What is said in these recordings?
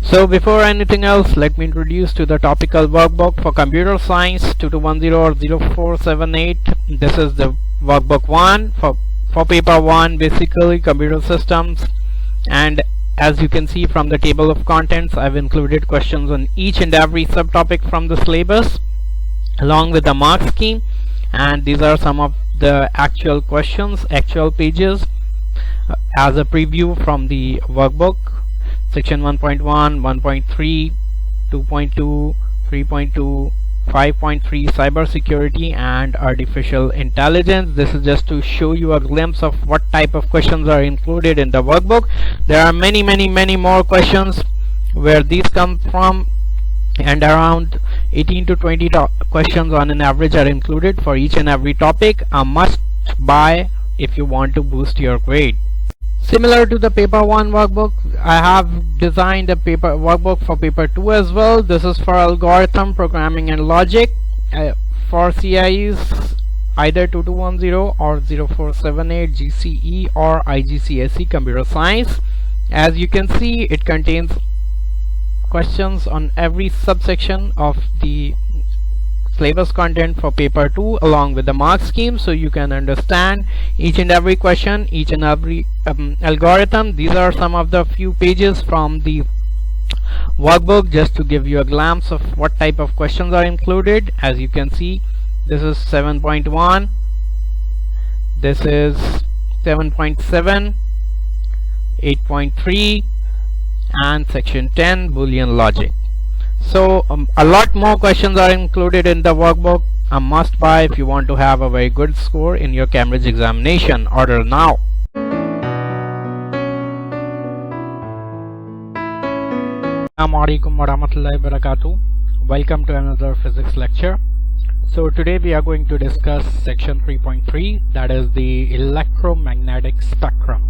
So before anything else, let me introduce to the topical workbook for computer science 2210 or 0478. This is the workbook 1 for paper 1, basically computer systems. And as you can see from the table of contents, I've included questions on each and every subtopic from the syllabus along with the mark scheme. And these are some of the actual questions, actual pages as a preview from the workbook. Section 1.1, 1.3, 2.2, 3.2, 5.3 cybersecurity and artificial intelligence. This is just to show you a glimpse of what type of questions are included in the workbook. There are many more questions where these come from, and around 18 to 20 questions on an average are included for each and every topic. A must buy if you want to boost your grade. Similar to the paper 1 workbook, I have designed a paper workbook for paper 2 as well. This is for algorithm, programming and logic for CIEs either 2210 or 0478 GCE or IGCSE Computer Science. As you can see, it contains questions on every subsection of the syllabus content for paper 2 along with the mark scheme, so you can understand each and every question, each and every algorithm. These are some of the few pages from the workbook just to give you a glimpse of what type of questions are included. As you can see, this is 7.1, this is 7.7, 8.3 and section 10 Boolean logic. So a lot more questions are included in the workbook. A must buy if you want to have a very good score in your Cambridge examination. Order now. Assalamualaikum warahmatullahi wabarakatuh. Welcome to another physics lecture. So today we are going to discuss section 3.3, that is the electromagnetic spectrum.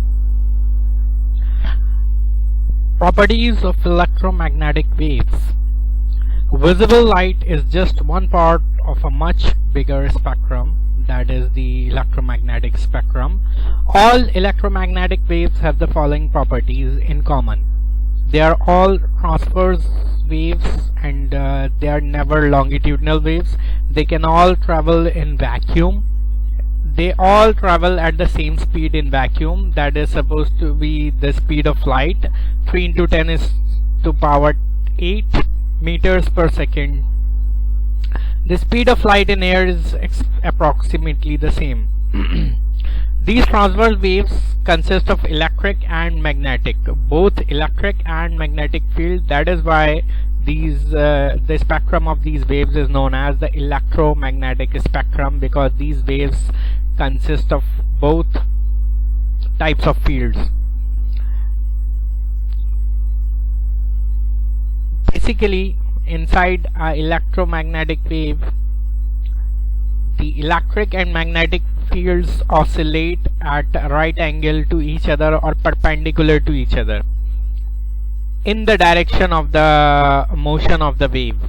Properties of electromagnetic waves. Visible light is just one part of a much bigger spectrum, that is the electromagnetic spectrum. All electromagnetic waves have the following properties in common. They are all transverse waves and they are never longitudinal waves. They can all travel in vacuum. They all travel at the same speed in vacuum, that is supposed to be the speed of light. 3 into 10 is to power 8 meters per second. The speed of light in air is approximately the same. These transverse waves consist of electric and magnetic, both electric and magnetic field. That is why the spectrum of these waves is known as the electromagnetic spectrum, because these waves consist of both types of fields. Basically, inside an electromagnetic wave, the electric and magnetic fields oscillate at a right angle to each other or perpendicular to each other in the direction of the motion of the wave.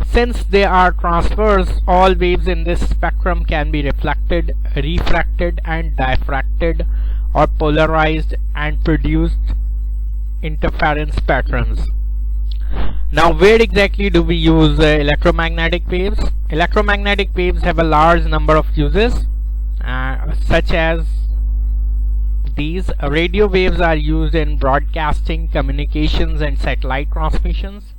Since they are transverse, all waves in this spectrum can be reflected, refracted and diffracted or polarized and produced interference patterns. Now, where exactly do we use electromagnetic waves? Electromagnetic waves have a large number of uses, such as these. Radio waves are used in broadcasting, communications and satellite transmissions.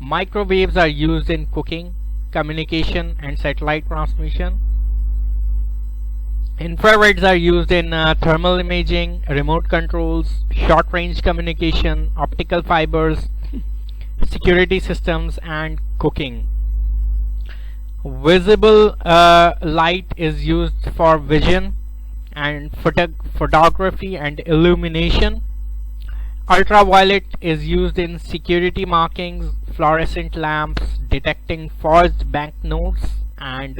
Microwaves are used in cooking, communication and satellite transmission. Infrareds are used in thermal imaging, remote controls, short-range communication, optical fibers, security systems and cooking. Visible light is used for vision and photography and illumination. Ultraviolet is used in security markings, fluorescent lamps, detecting forged banknotes and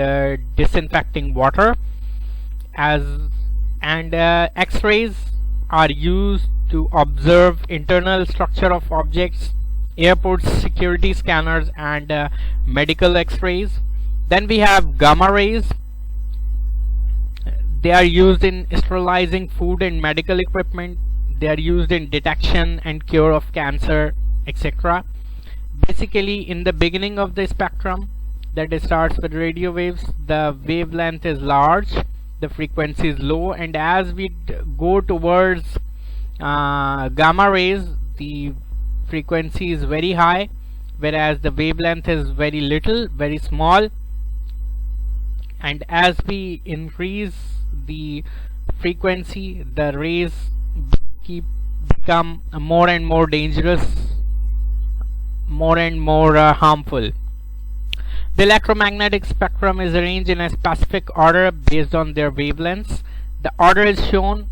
disinfecting water. X-rays are used to observe internal structure of objects, airport security scanners and medical X-rays. Then we have gamma rays. They are used in sterilizing food and medical equipment. They are used in detection and cure of cancer, etc. Basically, in the beginning of the spectrum, that starts with radio waves, the wavelength is large, the frequency is low, and as we go towards gamma rays, the frequency is very high, whereas the wavelength is very little, very small. And as we increase the frequency, the rays become more and more dangerous, more and more harmful. The electromagnetic spectrum is arranged in a specific order based on their wavelengths. The order is shown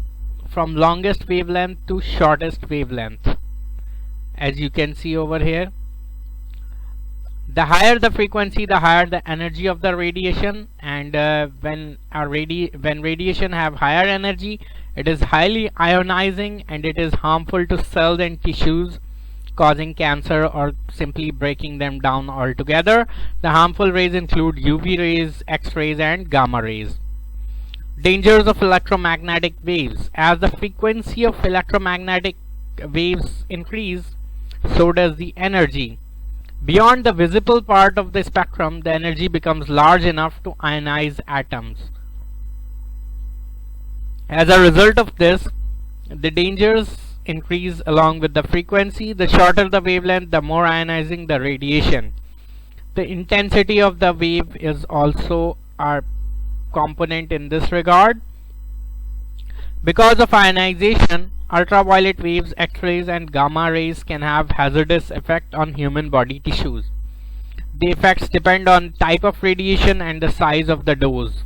from longest wavelength to shortest wavelength, as you can see over here. The higher the frequency, the higher the energy of the radiation, and when radiation have higher energy, it is highly ionizing and it is harmful to cells and tissues, causing cancer or simply breaking them down altogether. The harmful rays include UV rays, X-rays, and gamma rays. Dangers of electromagnetic waves. As the frequency of electromagnetic waves increase, so does the energy. Beyond the visible part of the spectrum, the energy becomes large enough to ionize atoms. As a result of this, the dangers increase along with the frequency. The shorter the wavelength, the more ionizing the radiation. The intensity of the wave is also a component in this regard. Because of ionization, ultraviolet waves, X-rays, and gamma rays can have hazardous effect on human body tissues. The effects depend on type of radiation and the size of the dose.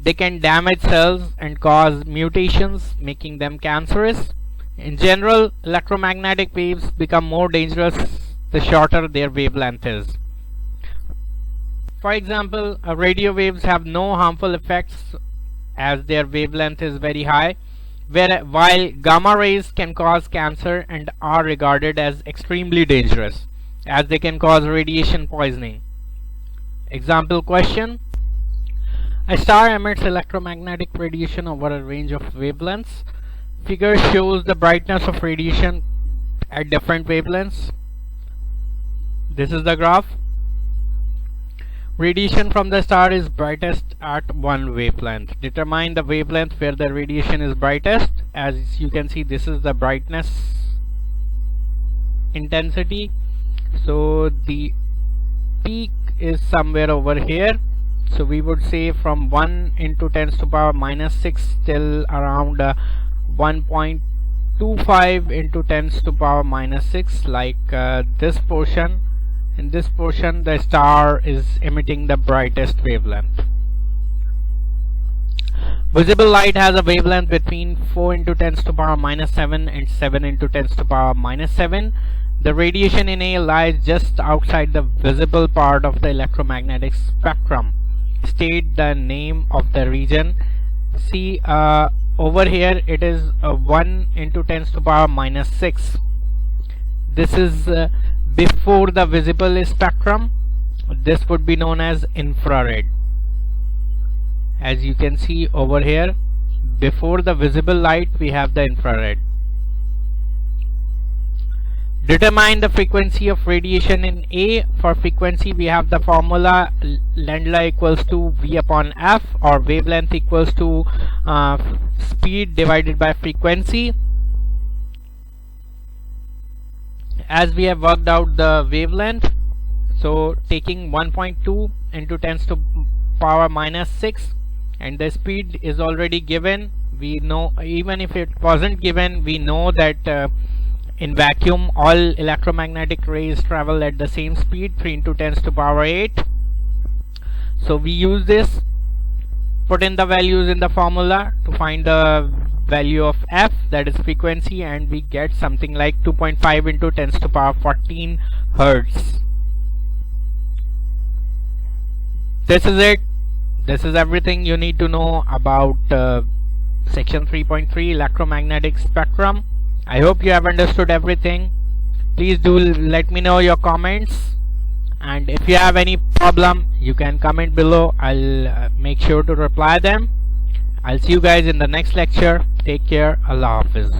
They can damage cells and cause mutations, making them cancerous. In general, electromagnetic waves become more dangerous the shorter their wavelength is. For example, radio waves have no harmful effects as their wavelength is very high, while gamma rays can cause cancer and are regarded as extremely dangerous as they can cause radiation poisoning. Example question: a star emits electromagnetic radiation over a range of wavelengths. Figure shows the brightness of radiation at different wavelengths. This is the graph. Radiation from the star is brightest at one wavelength. Determine the wavelength where the radiation is brightest. As you can see, this is the brightness intensity. So the peak is somewhere over here. So we would say from 1 into 10 to the power minus 6 till around 1.25 into 10 to the power minus 6, like this portion. In this portion, the star is emitting the brightest wavelength. Visible light has a wavelength between 4 into 10 to the power minus 7 and 7 into 10 to the power minus 7. The radiation in A lies just outside the visible part of the electromagnetic spectrum. State the name of the region. See, over here it is 1 into 10 to the power minus 6. This is before the visible spectrum. This would be known as infrared. As you can see over here, before the visible light we have the infrared. Determine the frequency of radiation in A. For frequency we have the formula lambda equals to V upon F, or wavelength equals to speed divided by frequency. As we have worked out the wavelength, so taking 1.2 into 10 to the power minus 6, and the speed is already given. We know, even if it wasn't given, we know that in vacuum all electromagnetic rays travel at the same speed, 3 into 10 to the power 8. So we use this, put in the values in the formula to find the value of F, that is frequency, and we get something like 2.5 into 10 to the power 14 Hertz. This is it. This is everything you need to know about section 3.3 electromagnetic spectrum. I hope you have understood everything. Please do let me know your comments, and if you have any problem you can comment below. I'll make sure to reply them. I'll see you guys in the next lecture. Take care. Allah Hafiz.